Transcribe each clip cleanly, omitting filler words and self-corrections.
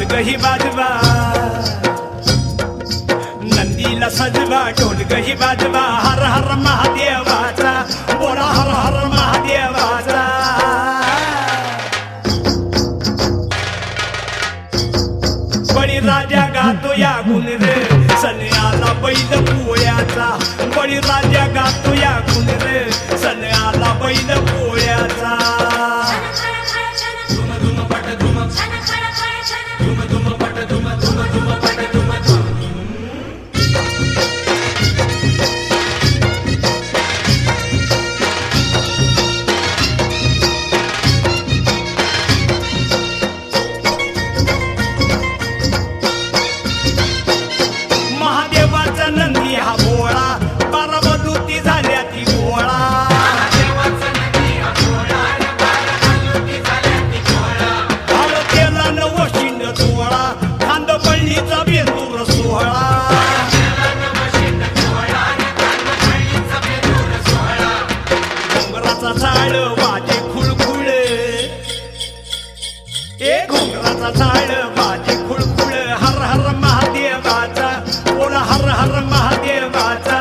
ढोल गही वाजवा, नंदीला सजवा ढोल गही वाजवा, हर हर महादेवाचा बोला हर हर महादेवाचा। बळीराजा गातो या गुण रे, सण आला बैल पोळ्याचा, बळीराजा गातो या गुण रे, सण आला बैल पोळ्याचा। महादेवाचा नंदी हा भोळा, बारामधूती झाल्या ती गोळा। हळदीला नवशिंड सोहळा, खांदपळणीचा बेंदूर सोहळा। घोंगराचा झाड वाजे खुळखुळ, ए घोंगराचा झाड वाजे खुळखुळ, हर हर महादेवाचा बोला हर हर महादेवाचा।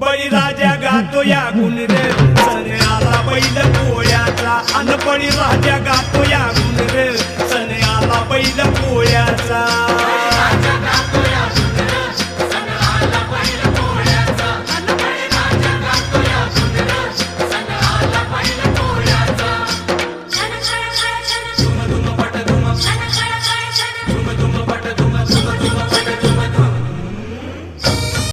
बळीराजा गातो या गुण रे, सण आला बैल पोळ्याचा, अन बळीराजा गातो या गुण रे, सण आला बैल पोळ्याचा।